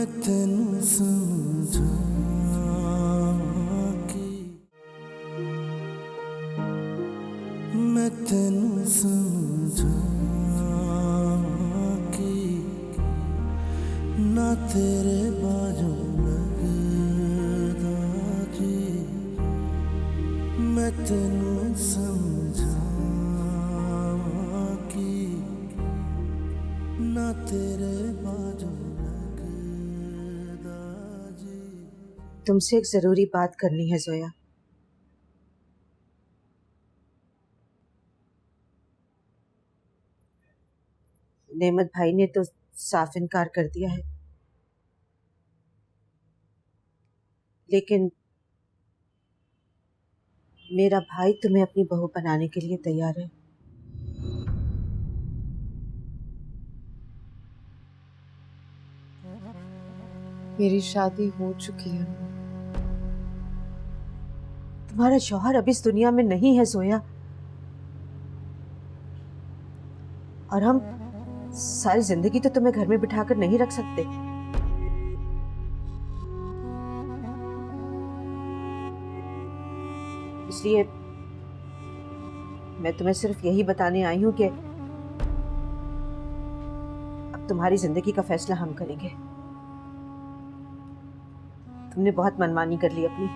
मैं तेनू समझा कि मैं तेनू समझा कि ना तेरे बाजू लगदा जी। मैं तेनू समझा कि ना तेरे बाजू लगदा जी। तुमसे एक जरूरी बात करनी है जोया। नेमत भाई ने तो साफ इनकार कर दिया है, लेकिन मेरा भाई तुम्हें अपनी बहू बनाने के लिए तैयार है। मेरी शादी हो चुकी है। तुम्हारा शौहर अब इस दुनिया में नहीं है जोया, और हम सारी जिंदगी तो तुम्हें घर में बिठाकर नहीं रख सकते। इसलिए मैं तुम्हें सिर्फ यही बताने आई हूं कि अब तुम्हारी जिंदगी का फैसला हम करेंगे। तुमने बहुत मनमानी कर ली अपनी।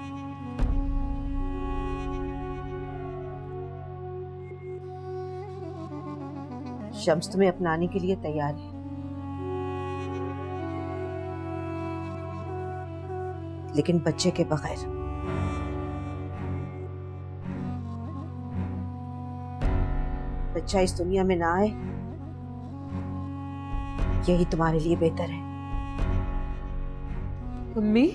शम्स तुम्हें अपनाने के लिए तैयार है, लेकिन बच्चे के बगैर। बच्चा इस दुनिया में ना आए, यही तुम्हारे लिए बेहतर है। मम्मी,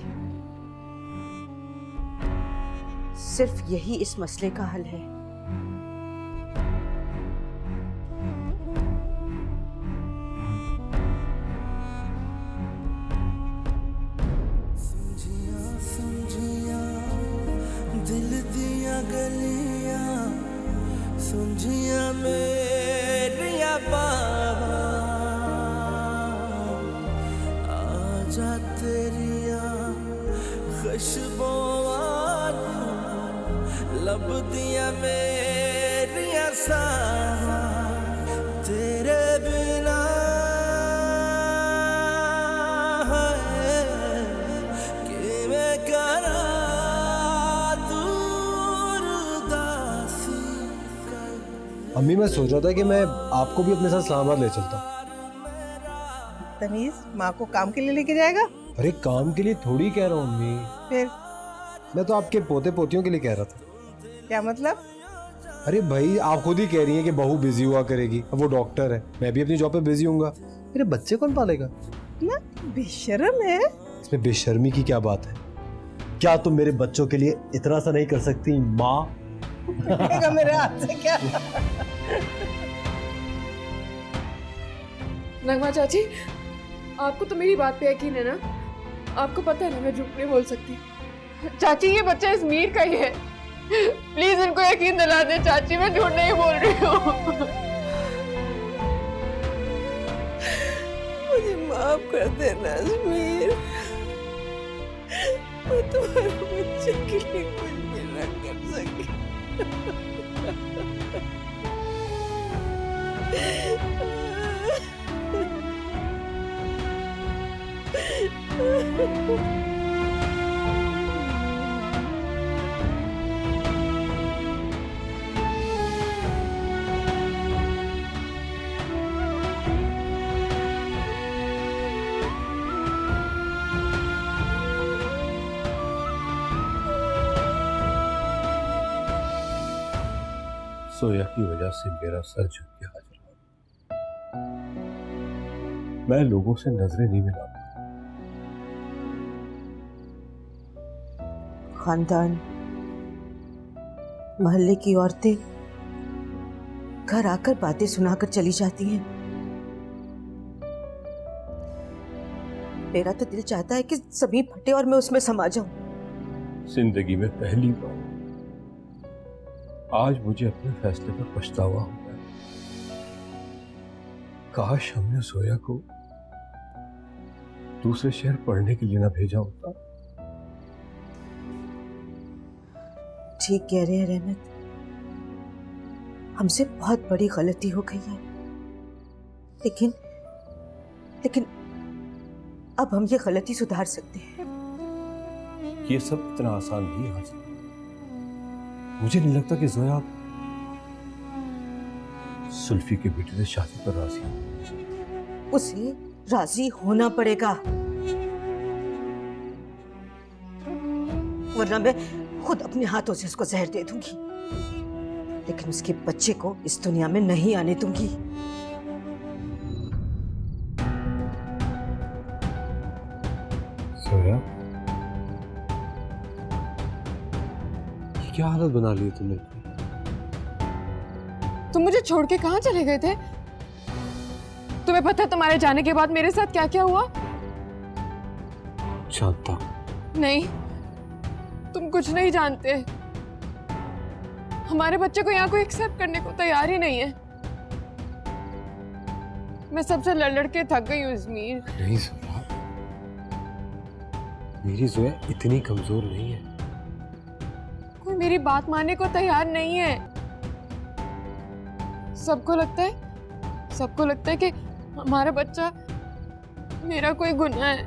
सिर्फ यही इस मसले का हल है। दिल दिया गलियां सुंझिया मेरिया बाबा, आजा तेरिया खुशबुआं लब दिया मेरिया सावा, तेरे बिना अम्मी, मैं सोच रहा था कि मैं आपको भी अपने साथ इस्लामाबाद ले चलता। तमीज माँ को काम के लिए लेके जाएगा? अरे काम के लिए थोड़ी कह रहा हूँ अम्मी, फिर मैं तो आपके पोते पोतियों के लिए कह रहा था। क्या मतलब? अरे भाई, आप खुद ही कह रही हैं कि बहू बिजी हुआ करेगी, अब वो डॉक्टर है, मैं भी अपनी जॉब पे बिजी हूँगा, मेरे बच्चे कौन पालेगा? ना बेशर्म है। इसमें बेशर्मी की क्या बात है? क्या तुम मेरे बच्चों के लिए इतना सा नहीं कर सकती माँ? मेरे हाथ से क्या? नगमा चाची, आपको तो मेरी बात पे यकीन है ना? आपको पता है ना मैं झूठ नहीं बोल सकती। चाची, ये बच्चा इस मीर का ही है, प्लीज इनको यकीन दिला दे चाची, मैं झूठ नहीं बोल रही हूँ। मुझे माफ कर देना अजमीर, मैं तुम्हारे बच्चे के लिए कुछ भी ना कर सकी। सोया की वजह से मेरा सर झुक गया हाजिर। मैं लोगों से नजरें नहीं मिला। खानदान, मोहल्ले की औरतें घर आकर बातें सुनाकर चली जाती हैं। मेरा तो दिल चाहता है कि सभी फटे और मैं उसमें समा जाऊं। जिंदगी में पहली बार आज मुझे अपने फैसले पर पछतावा हुआ है। काश हमने सोया को दूसरे शहर पढ़ने के लिए ना भेजा होता। ठीक कह रहे हैं रहमत, हमसे बहुत बड़ी गलती हो गई है, लेकिन अब हम ये गलती सुधार सकते हैं। ये सब इतना आसान नहीं हासिल। मुझे नहीं लगता कि जोया सुल्फी के बेटे से शादी पर राजी है। उसे राजी होना पड़ेगा, वरना मैं खुद अपने हाथों से उसको जहर दे दूंगी, लेकिन उसके बच्चे को इस दुनिया में नहीं आने दूंगी। जोया, ये क्या हालत बना ली तुमने? तुम मुझे छोड़ के कहाँ चले गए थे? तुम्हें पता है तुम्हारे जाने के बाद मेरे साथ क्या क्या हुआ? शांता, नहीं, तुम कुछ नहीं जानते। हमारे बच्चे को यहाँ कोई एक्सेप्ट करने को तैयार ही नहीं है। मैं सबसे लड़ लड़ के थक गई हूँ इज़मीर। नहीं जोया, मेरी जोया इतनी कमजोर नहीं है। कोई मेरी बात मानने को तैयार नहीं है। सबको लगता है कि हमारा बच्चा मेरा कोई गुनाह है।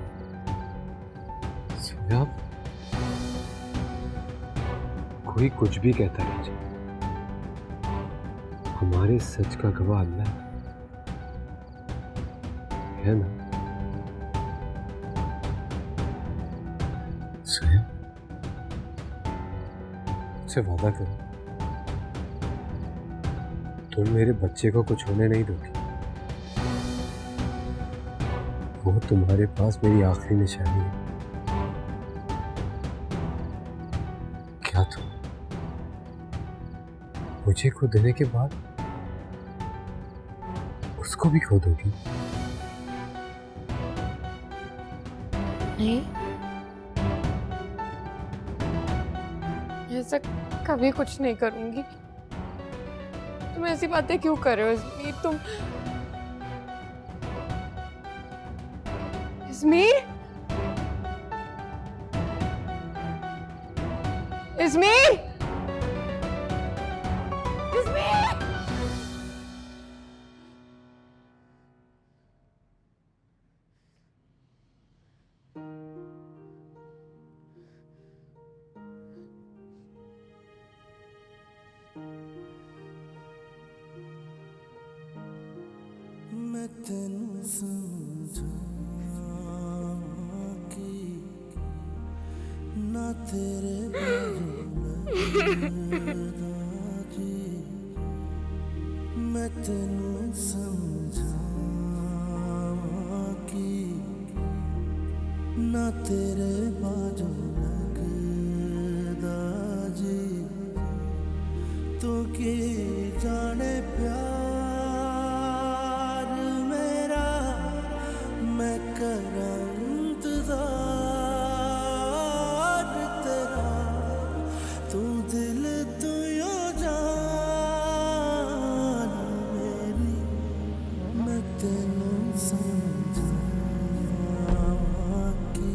जोया, कोई कुछ भी कहता रह जाए, हमारे सच का गवाह अल्लाह है ना? जोया, मुझसे वादा करो, तुम मेरे बच्चे को कुछ होने नहीं दोगी। वो तुम्हारे पास मेरी आखिरी निशानी है। क्या तुम मुझे खो देने के बाद उसको भी खो दोगी? नहीं, ऐसा कभी कुछ नहीं करूंगी। तुम ऐसी बातें क्यों कर रहे हो इज़मीर? इज़मीर, इज़मीर, इज़मीर! मैं तेनू समझा कि ना तेरे बाजू जी, मैं तेनू समझा कि ना तेरे बाजू लगदा जी, तो की जाने प्यार मेरा मैं करां इंतज़ार तेरा, तू दिल तू यो जान मेरी, मैं तेनू समझा कि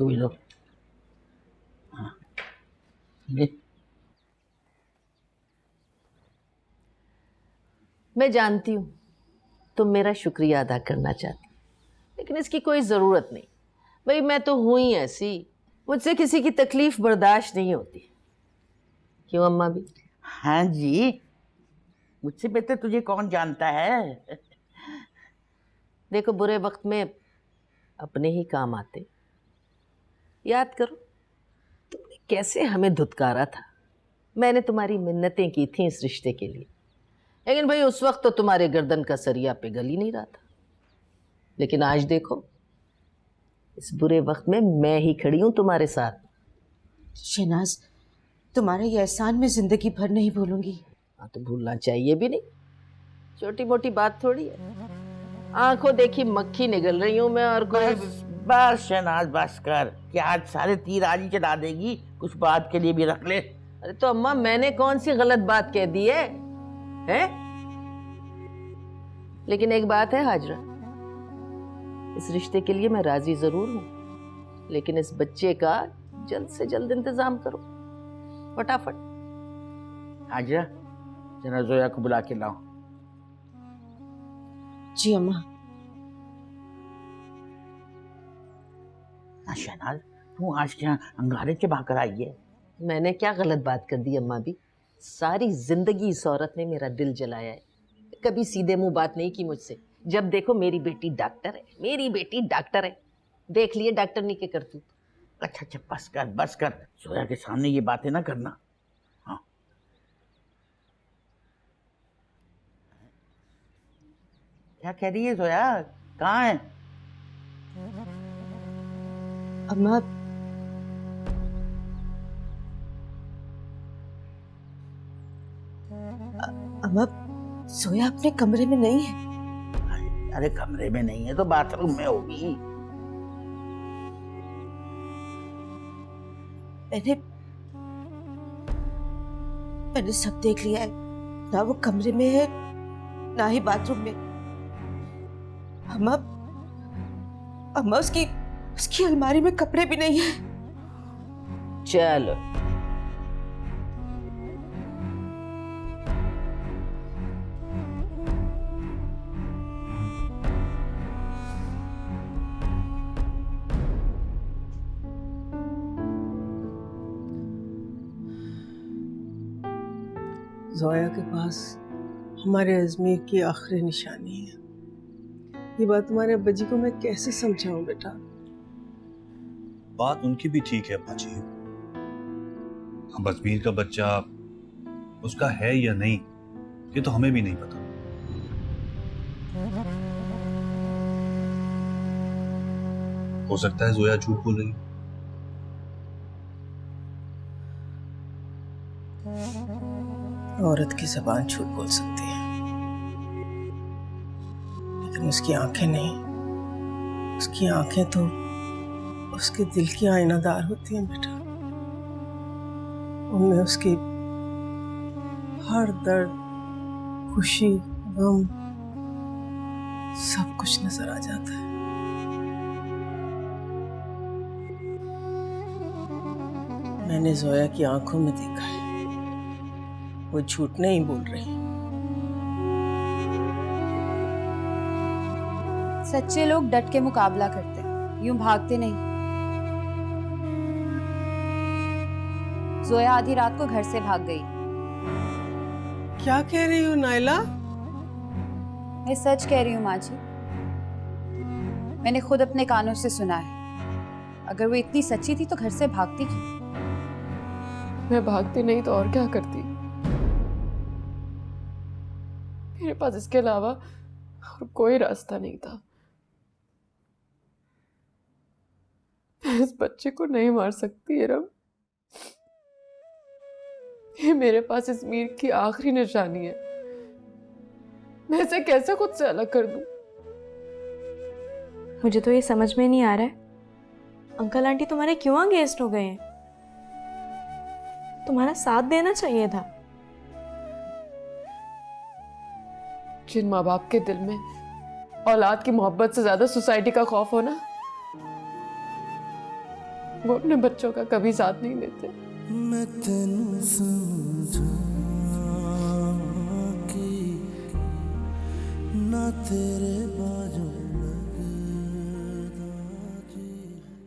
इसको भी लो। हाँ, ये मैं जानती हूँ तुम मेरा शुक्रिया अदा करना चाहती, लेकिन इसकी कोई ज़रूरत नहीं। भाई मैं तो हूँ ही ऐसी, मुझसे किसी की तकलीफ बर्दाश्त नहीं होती। क्यों अम्मा भी? हाँ जी, मुझसे बेहतर तुझे कौन जानता है। देखो, बुरे वक्त में अपने ही काम आते। याद करो तुमने कैसे हमें धुतकारा था। मैंने तुम्हारी मिन्नतें की थी इस रिश्ते के लिए, लेकिन भाई उस वक्त तो तुम्हारे गर्दन का सरिया पिघल ही नहीं रहा था। लेकिन आज देखो, इस बुरे वक्त में मैं ही खड़ी हूं तुम्हारे साथ। शहनाज, तुम्हारे ये एहसान में जिंदगी भर नहीं भूलूंगी। हाँ, तो भूलना चाहिए भी नहीं, छोटी मोटी बात थोड़ी है। आंखों देखी मक्खी निगल रही हूं मैं, और कोई बस शहनाज बस कर, क्या आज सारे तीर आज ही चला देगी? कुछ बात के लिए भी रख ले। अरे तो अम्मा, मैंने कौन सी गलत बात कह दी है? हैं? लेकिन एक बात है हाजरा, इस रिश्ते के लिए मैं राजी जरूर हूं, लेकिन इस बच्चे का जल्द से जल्द इंतजाम करो, फटाफट। हाजरा, जरा जोया को बुला के लाओ। जी अम्मा। शहनाज, तू आज क्या अंगारे के भाकर आई है? मैंने क्या गलत बात कर दी अम्मा भी? सारी जिंदगी इस औरत ने मेरा दिल जलाया है, कभी सीधे मुंह बात नहीं की मुझसे। जब देखो मेरी बेटी डॉक्टर है, मेरी बेटी डॉक्टर है। देख लिए डॉक्टरनी के करतूत। अच्छा अच्छा, बस कर, जोया के सामने ये बातें ना करना। हाँ, क्या कह रही है जोया? कहाँ है? अम्मा, अम्मा, सोया अपने कमरे में नहीं है। अरे कमरे में नहीं है तो बाथरूम में होगी। मैंने सब देख लिया है, ना वो कमरे में है ना ही बाथरूम में। अम्मा, अम्मा, उसकी अलमारी में कपड़े भी नहीं है। चलो, जोया के पास हमारे अजमेर की आखिरी निशानी है। ये बात तुम्हारे अब्बा जी को मैं कैसे समझाऊं बेटा? बात उनकी भी ठीक है अम्मा जी। अब अजमीर का बच्चा उसका है या नहीं, ये तो हमें भी नहीं पता। हो सकता है जोया झूठ बोल रही है। औरत की जबान झूठ बोल सकती है, लेकिन उसकी आंखें नहीं। उसकी आंखें तो उसके दिल की आईनादार होती हैं बेटा। उनमें उसकी हर दर्द, खुशी, गम सब कुछ नजर आ जाता है। मैंने जोया की आंखों में देखा है, वो झूठ नहीं बोल रही। सच्चे लोग डट के मुकाबला करते हैं, यूं भागते नहीं। जोया आधी रात को घर से भाग गई। क्या कह रही हो नायला? मैं सच कह रही हूँ माँ जी, मैंने खुद अपने कानों से सुना है। अगर वो इतनी सच्ची थी तो घर से भागती क्यों? मैं भागती नहीं तो और क्या करती? मेरे पास इसके अलावा और कोई रास्ता नहीं था। मैं इस बच्चे को नहीं मार सकती इरम। ये मेरे पास इस मीर की आखिरी निशानी है। मैं इसे कैसे खुद से अलग कर दूं? मुझे तो ये समझ में नहीं आ रहा है, अंकल आंटी तुम्हारे क्यों अगेंस्ट हो गए हैं? तुम्हारा साथ देना चाहिए था। जिन माँ बाप के दिल में औलाद की मोहब्बत से ज्यादा सोसाइटी का खौफ हो ना, वो अपने बच्चों का कभी साथ नहीं देते। मैं तेनू समझा कि ना तेरे बाजू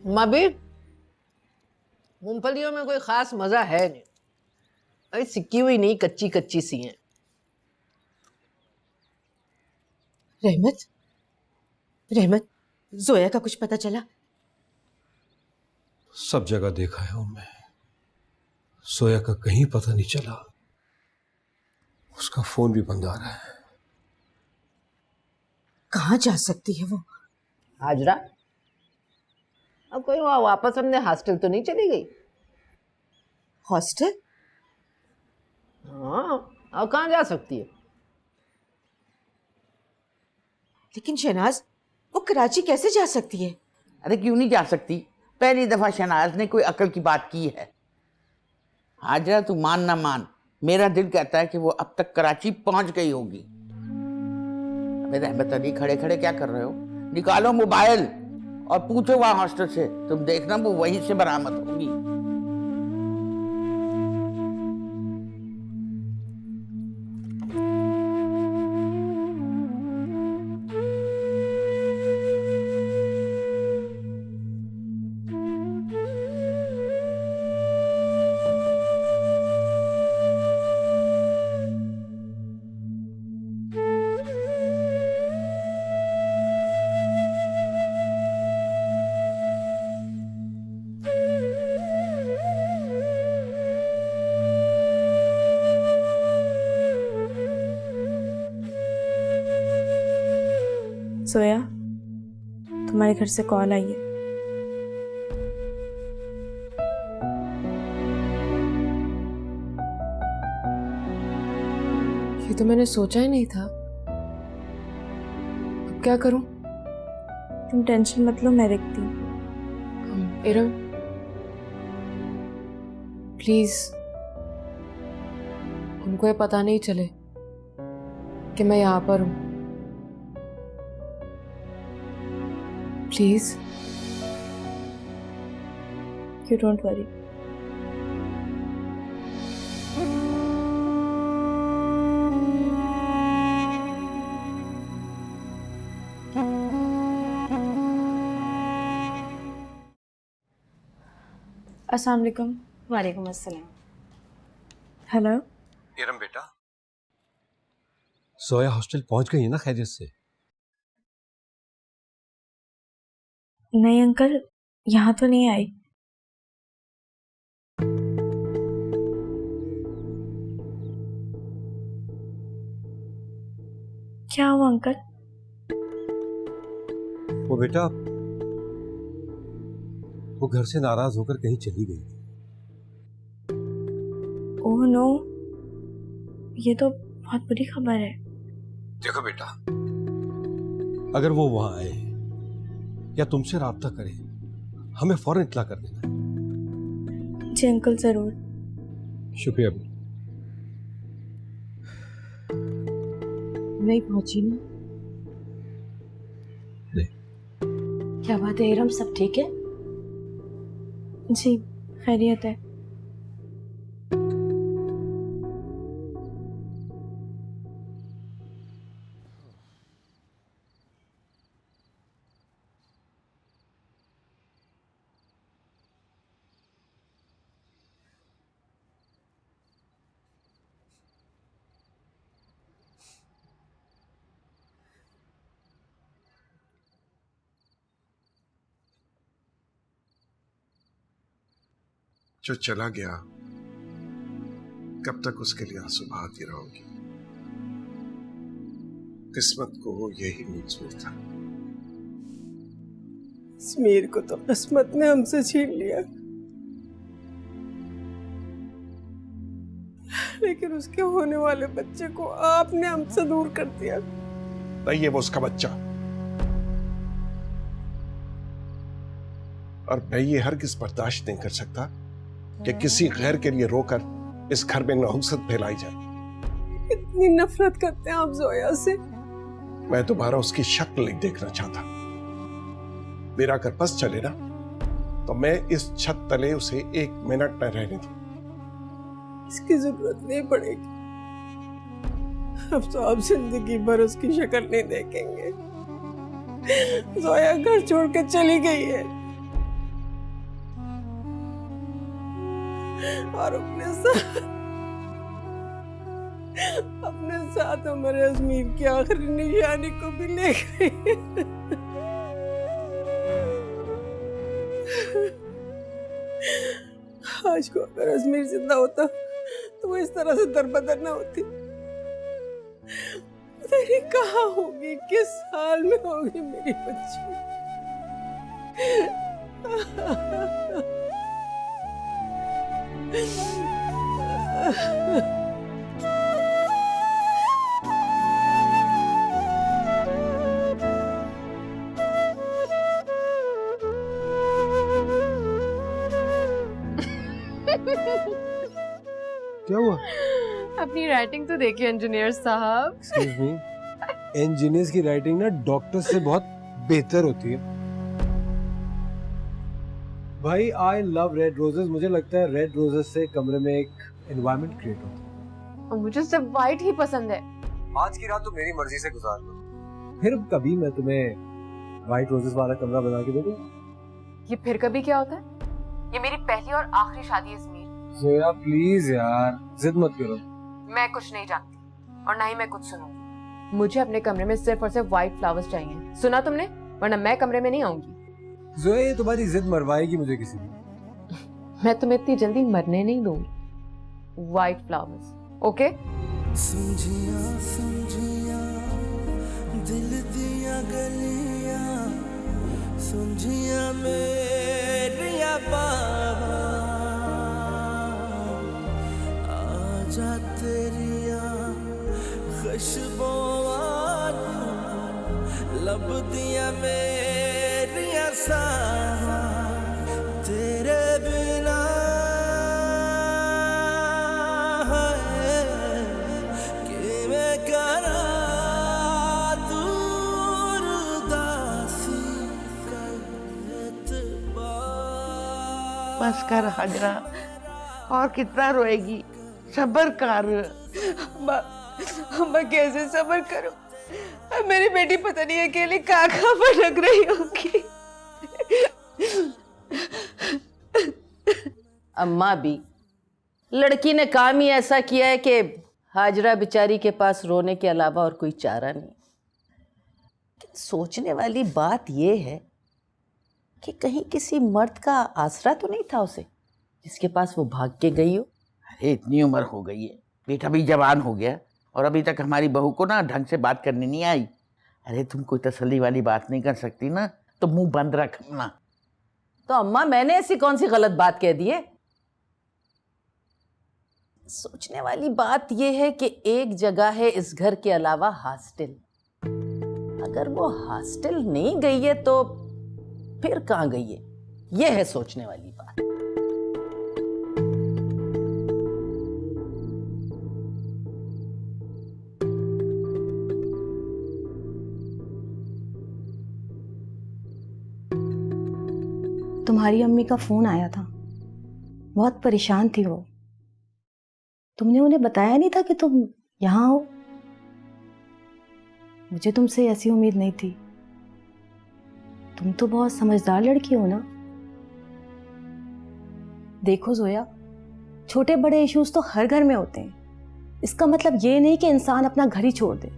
माबिर, मूंगफलियों में कोई खास मजा है नहीं, अरे सिक्की हुई नहीं, कच्ची कच्ची सी हैं। रहमत, रहमत, जोया का कुछ पता चला? सब जगह देखा है मैं, सोया का कहीं पता नहीं चला। उसका फोन भी बंद आ रहा है। कहाँ जा सकती है वो? हाजरा, अब कोई वहाँ वापस अपने हॉस्टल तो नहीं चली गई? हॉस्टल? हाँ, अब कहाँ जा सकती है? लेकिन शहनाज, वो कराची कैसे जा सकती है? अरे क्यों नहीं जा सकती? पहली दफा शहनाज ने कोई अकल की बात की है। हाजरा, तू मान ना मान, मेरा दिल कहता है कि वो अब तक कराची पहुंच गई होगी। अबे रहमत अली, खड़े खड़े क्या कर रहे हो? निकालो मोबाइल और पूछो वहां हॉस्टल से, तुम देखना वो वहीं से बरामद होगी। सोया, तुम्हारे घर से कॉल आई है। ये तो मैंने सोचा ही नहीं था। अब क्या करूं? तुम टेंशन मत लो, मैं देखती हूँ। इरम, प्लीज उनको ये पता नहीं चले कि मैं यहाँ पर हूँ। प्लीज। You don't worry. अस्सलाम वालेकुम। वालेकुम अस्सलाम। हेलो। इरम बेटा, सोया हॉस्टल पहुंच गई है ना खैरियत से? नहीं अंकल, यहाँ तो नहीं आई। क्या हुआ अंकल? वो बेटा, वो घर से नाराज होकर कहीं चली गई। ओह नो, ये तो बहुत बुरी खबर है। देखो बेटा, अगर वो वहां आए या तुमसे राब्ता करे, हमें फौरन इत्तला कर देना। जी अंकल, जरूर। शुक्रिया बेटा। नहीं पहुंची ना? नहीं। क्या बात है इरम, सब ठीक है? जी खैरियत है। जो चला गया, कब तक उसके लिए आंसू बहाती रहोगी? किस्मत को यही मंजूर था। समीर को तो किस्मत ने हमसे छीन लिया, लेकिन उसके होने वाले बच्चे को आपने हमसे दूर कर दिया। नहीं, ये वो उसका बच्चा, और मैं ये हरगिज़ बर्दाश्त नहीं कर सकता कि किसी गैर के लिए रोकर इस घर में नहुसत फैलाई जाए। इतनी नफरत करते हैं आप जोया से। मैं दोबारा उसकी शक्ल नहीं देखना चाहता। मेरा अगर बस चले ना, तो मैं इस छत तले उसे 1 मिनट न रहने दूं। इसकी जरूरत नहीं पड़ेगी। अब तो आप जिंदगी भर उसकी शक्ल नहीं देखेंगे। जोया घर छोड़ के चली गई है और अपने साथ हमारे अजमीर की आखिरी निशानी को भी ले गई। आज को अगर अजमीर जिंदा होता तो वो इस तरह से दरबदर ना होती। पता नहीं कहाँ होगी, किस हाल में होगी मेरी बच्ची। क्या हुआ? अपनी राइटिंग तो देखिए इंजीनियर साहब। एक्सक्यूज मी, इंजीनियर्स की राइटिंग ना डॉक्टर्स से बहुत बेहतर होती है। भाई आई लव रेड रोजेस। मुझे लगता है रेड रोजेस से कमरे में एक एनवायरनमेंट क्रिएट होता है। और मुझे सिर्फ वाइट ही पसंद है। आज की रात तो मेरी मर्जी से गुजार लो, फिर कभी मैं तुम्हें व्हाइट रोजेस वाला कमरा बना के दे दूंगा। ये फिर कभी क्या होता है? ये मेरी पहली और आखिरी शादी है इस्मीर। जोया प्लीज यार, जिद मत करो। मैं कुछ नहीं जानती और ना ही मैं कुछ सुनूंगी। मुझे अपने कमरे में सिर्फ और सिर्फ व्हाइट फ्लावर्स चाहिए, सुना तुमने? वरना मैं कमरे में नहीं आऊंगी। जोया ये तुम्हारी जिद मरवाएगी मुझे किसी दिन। मैं तुम्हें इतनी जल्दी मरने नहीं दूंगी। White flowers, okay? समझिया समझिया दिल दिया गलियां, समझिया मेरिया बाबा, आजा तेरिया खुशबुआं लब दिया मेरिया सावा, तेरे बिना बस कर हाजरा, और कितना रोएगी? सब्र कर। अम्मा कैसे सब्र करूं? अब मेरी बेटी पता नहीं अकेली कहाँ भटक रही होगी। अम्मा भी लड़की ने काम ही ऐसा किया है कि हाजरा बेचारी के पास रोने के अलावा और कोई चारा नहीं। सोचने वाली बात यह है कि कहीं किसी मर्द का आसरा तो नहीं था उसे, जिसके पास वो भाग के गई हो। अरे इतनी उम्र हो गई है, बेटा भी जवान हो गया और अभी तक हमारी बहू को ना ढंग से बात करनी नहीं आई। अरे तुम कोई तसल्ली वाली बात नहीं कर सकती ना, तो मुंह बंद रखना। तो अम्मा मैंने ऐसी कौन सी गलत बात कह दी है? सोचने वाली बात यह है कि एक जगह है इस घर के अलावा हॉस्टल। अगर वो हॉस्टल नहीं गई है तो फिर कहां गई है? यह है सोचने वाली बात। तुम्हारी अम्मी का फोन आया था, बहुत परेशान थी वो। तुमने उन्हें बताया नहीं था कि तुम यहां हो? मुझे तुमसे ऐसी उम्मीद नहीं थी। तुम तो बहुत समझदार लड़की हो ना। देखो जोया, छोटे बड़े इश्यूज तो हर घर में होते हैं। इसका मतलब ये नहीं कि इंसान अपना घर ही छोड़ दे।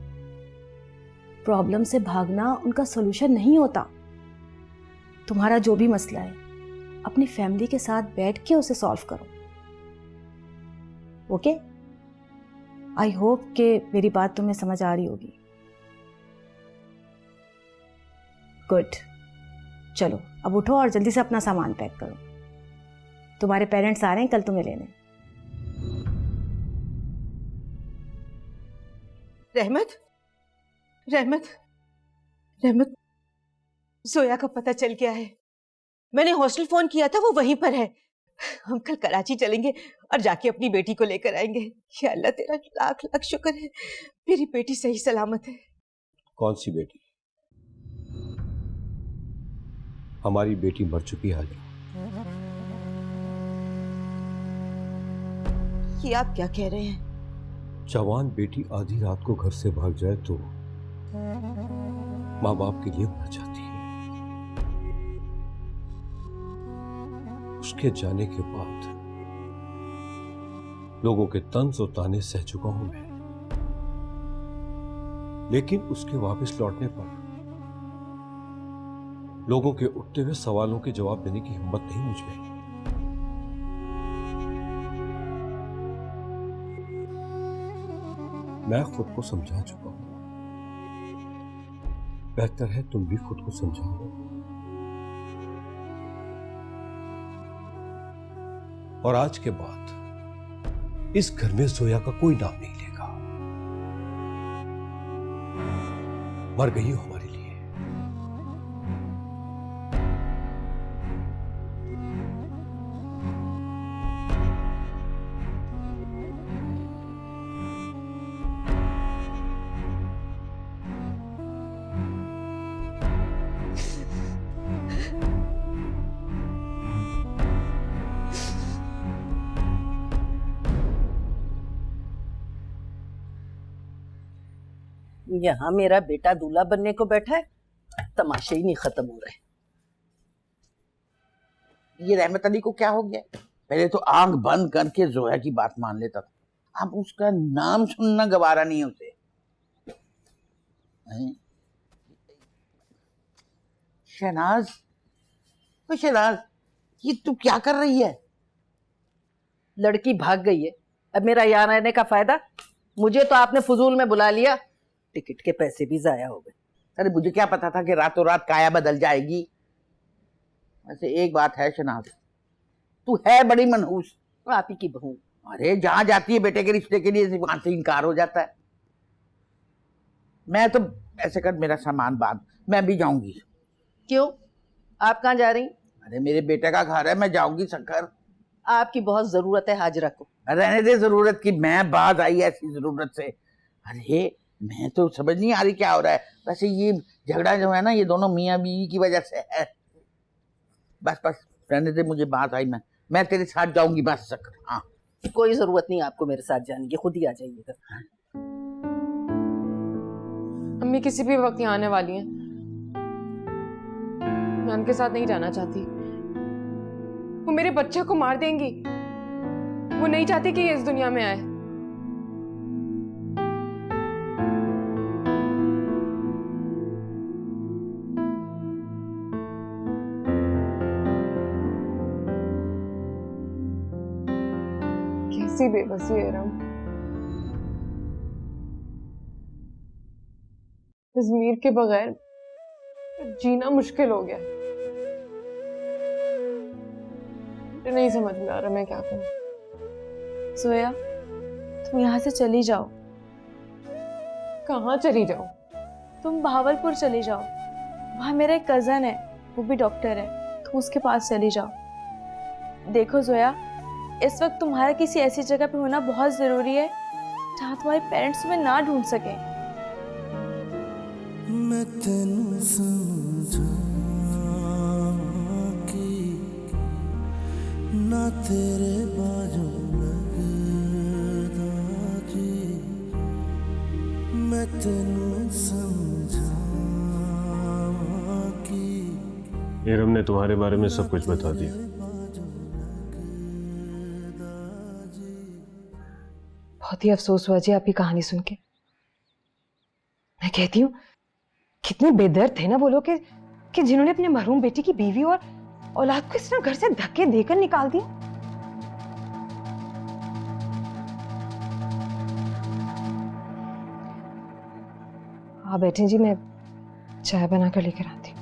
प्रॉब्लम से भागना उनका सोल्यूशन नहीं होता। तुम्हारा जो भी मसला है अपनी फैमिली के साथ बैठ के उसे सॉल्व करो, ओके? आई होप कि मेरी बात तुम्हें समझ आ रही होगी। गुड, चलो अब उठो और जल्दी से अपना सामान पैक करो। तुम्हारे पेरेंट्स आ रहे हैं कल तुम्हें लेने। रहमत, रहमत, रहमत, जोया का पता चल गया है। मैंने हॉस्टल फोन किया था, वो वहीं पर है। हम कल कराची चलेंगे और जाके अपनी बेटी को लेकर आएंगे। या अल्लाह तेरा लाख लाख शुक्र है, मेरी बेटी सही सलामत है। कौन सी बेटी? हमारी बेटी मर चुकी है हाजरा। ये आप क्या कह रहे हैं? जवान बेटी आधी रात को घर से भाग जाए तो माँ बाप के लिए मर जाती है। उसके जाने के बाद लोगों के तंज और ताने सह चुका हूं मैं, लेकिन उसके वापस लौटने पर लोगों के उठते हुए सवालों के जवाब देने की हिम्मत नहीं मुझ में। मैं खुद को समझा चुका हूं, बेहतर है तुम भी खुद को समझाओ। और आज के बाद इस घर में जोया का कोई नाम नहीं लेगा। मर गई हो हमारे लिए। यहाँ मेरा बेटा दूल्हा बनने को बैठा है, तमाशे ही नहीं खत्म हो रहे। ये रहमत अली को क्या हो गया? पहले तो आंख बंद करके जोया की बात मान लेता था, अब उसका नाम सुनना गवारा नहीं उसे। शहनाज, ओ शहनाज, ये तू क्या कर रही है? लड़की भाग गई है, अब मेरा यहाँ रहने का फायदा? मुझे तो आपने फजूल में बुला लिया, टिकट के पैसे भी जाया हो गए। अरे मुझे क्या पता था कि रातों रात काया बदल जाएगी। वैसे एक बात है शहनाज, तू है बड़ी मनहूस। और आप ही की बहू। अरे जहां जाती है बेटे के रिश्ते के लिए वहां से इनकार हो जाता है। मैं तो ऐसे कर, मेरा सामान बांध, मैं भी जाऊंगी। क्यों, आप कहाँ जा रही? अरे मेरे बेटे का घर है, मैं जाऊंगी शक्कर। आपकी बहुत जरूरत है हाजिरा को। रहने दे जरूरत की, मैं बात आई ऐसी जरूरत से। अरे मैं तो समझ नहीं आ रही क्या हो रहा है। वैसे ये झगड़ा जो है ना, ये दोनों मियाँ बीवी की वजह से है। बस बस रहने दे, मुझे बात आई, मैं तेरे साथ जाऊंगी बस शक्कर। हाँ, कोई जरूरत नहीं आपको मेरे साथ जाने की, खुद ही आ जाइएगा। अम्मी किसी भी वक्त यहाँ आने वाली हैं। मैं उनके साथ नहीं जाना चाहती। वो मेरे बच्चे को मार देंगी। वो नहीं चाहती कि ये इस दुनिया में आए। कैसी बेबसी है रम। इस मीर के बगैर जीना मुश्किल हो गया। मुझे नहीं समझ में आ रहा मैं क्या करूं। जोया, तुम यहाँ से चली जाओ। कहाँ चली जाऊं? तुम भावलपुर चली जाओ, वहाँ मेरा एक कज़न है, वो भी डॉक्टर है, तुम उसके पास चली जाओ। देखो जोया, इस वक्त तुम्हारा किसी ऐसी जगह पे होना बहुत ज़रूरी है जहाँ तुम्हारे पेरेंट्स तुम्हें ना ढूंढ सकें। मैं तेनू समझा कि ना तेरे बाजू लगदा जी, मैं तेनू समझा कि एरम ने तुम्हारे बारे में सब कुछ बता दिया। बहुत ही अफसोस हुआ जी आपकी कहानी सुन के। मैं कहती हूँ कितने बेदर्द थे ना वो लोग कि जिन्होंने अपने मरहूम बेटी की बीवी और औलाद को इस तरह घर से धक्के देकर निकाल दिया। आप बैठे जी, मैं चाय बना कर लेकर आती हूँ।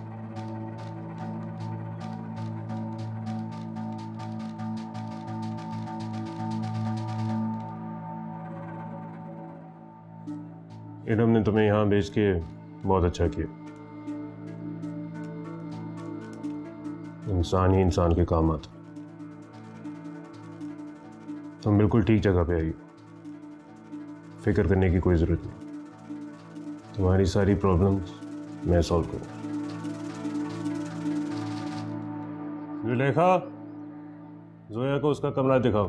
इरम ने तुम्हें यहाँ भेज के बहुत अच्छा किया। इंसान ही इंसान के काम आता। तुम बिल्कुल ठीक जगह पे आई हो, फिक्र करने की कोई जरूरत नहीं। तुम्हारी सारी प्रॉब्लम्स मैं सॉल्व करूँगा। जुलेखा, जोया को उसका कमरा दिखाओ।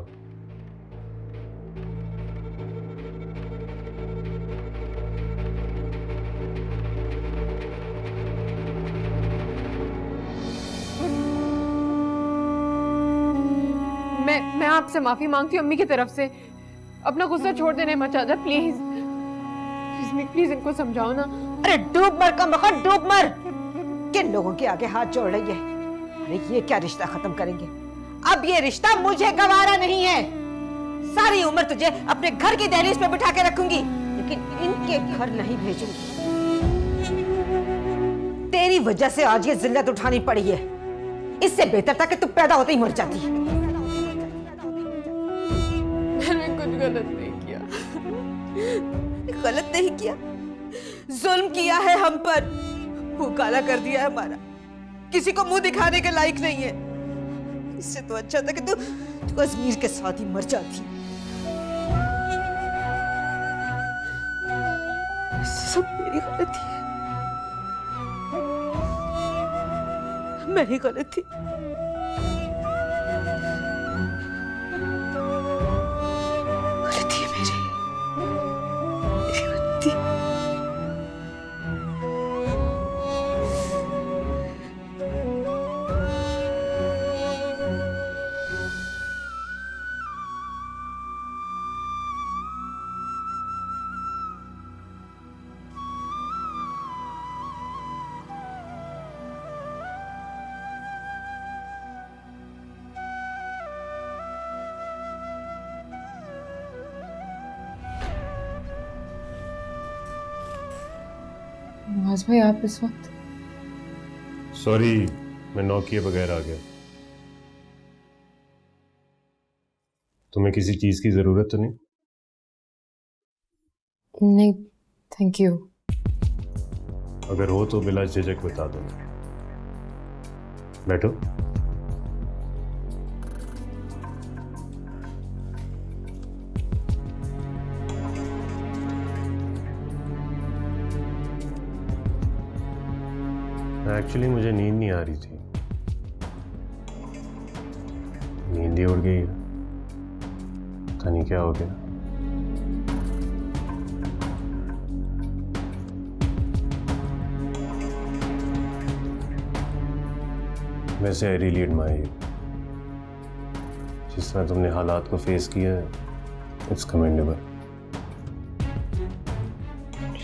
आपसे माफी मांगती हूँ अम्मी की तरफ से। अपना गुस्सा छोड़ देने मत चाचा, प्लीज प्लीज प्लीज इनको समझाओ ना। अरे डूब मर का मखन, डूब मर। किन लोगों के आगे हाथ जोड़ रही है? अरे ये क्या रिश्ता खत्म करेंगे? अब ये रिश्ता मुझे गवारा नहीं है। सारी उम्र तुझे अपने घर की दहलीज पे बिठा के रखूंगी, लेकिन इनके घर नहीं भेजूंगी। तेरी वजह से आज ये जिल्लत उठानी पड़ी है। इससे बेहतर था कि तू पैदा होते ही मर जाती। मैंने कुछ गलत नहीं किया। गलत नहीं किया, जुल्म किया है हम पर, मुंह काला कर दिया है हमारा, किसी को मुंह दिखाने के लायक नहीं है। इससे तो अच्छा था कि तू अजमीर के साथ ही मर जाती। सब मेरी गलती है, मैं ही गलत थी। गलती है मेरी गलती। नवाज भाई आप इस वक्त? सॉरी, मैं नॉक किए बगैर आ गया। तुम्हें किसी चीज की जरूरत तो नहीं? नहीं थैंक यू। अगर हो तो बिला झिझक बता दो। बैठो। एक्चुअली मुझे नींद नहीं आ रही थी, नींद ही उड़ गई। पता नहीं क्या हो गया। वैसे आई रियली एडमायर यू। जिस तरह तुमने हालात को फेस किया है, इट्स कमेंडेबल।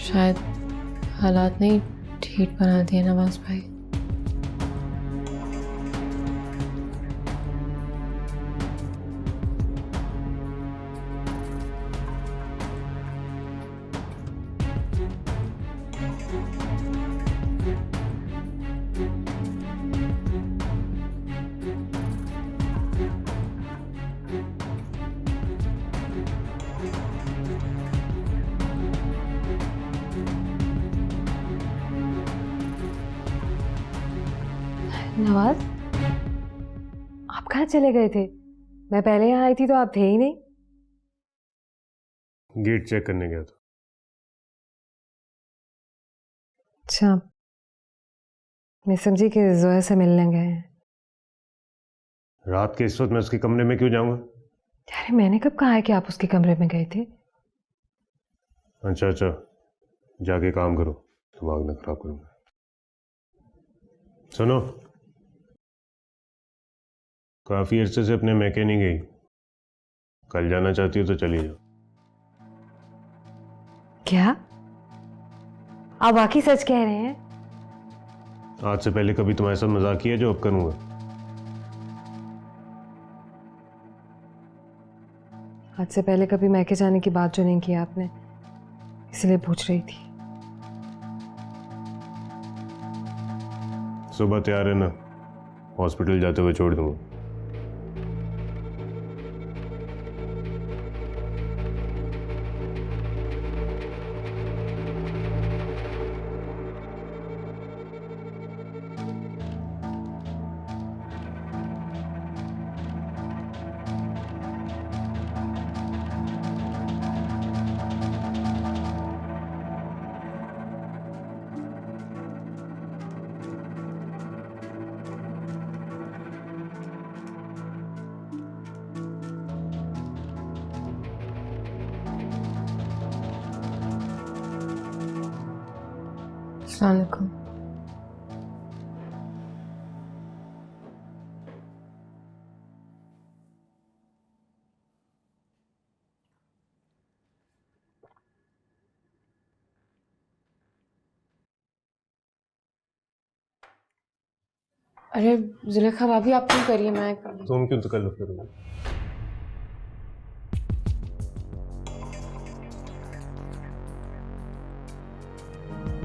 शायद हालात नहीं ठीक बना दिए नवाज भाई। नवाज, आप कहाँ चले गए थे? मैं पहले यहाँ आई थी तो आप थे ही नहीं। गेट चेक करने गया था। अच्छा, मैं समझी कि जोया से मिलने गए हैं। रात के इस वक्त मैं उसके कमरे में क्यों जाऊंगा? अरे मैंने कब कहा है कि आप उसके कमरे में गए थे? अच्छा अच्छा, जाके काम करो, दिमाग न खराब करूंगा। सुनो, काफी अरसे से अपने मैके नहीं गई। कल जाना चाहती हो तो चली जाओ। क्या आप वाकई सच कह रहे हैं? आज से पहले कभी तुम्हारे साथ मजाक किया जो अब करूंगा? आज से पहले कभी मैके जाने की बात जो नहीं की आपने, इसलिए पूछ रही थी। सुबह तैयार है ना? हॉस्पिटल जाते हुए छोड़ दूंगा। अस्सलाम वालेकुम। अरे जुलेखा भाभी आप क्यों करिए, मैं कर लूँ। तुम क्यों तकल्लुफ करोगे?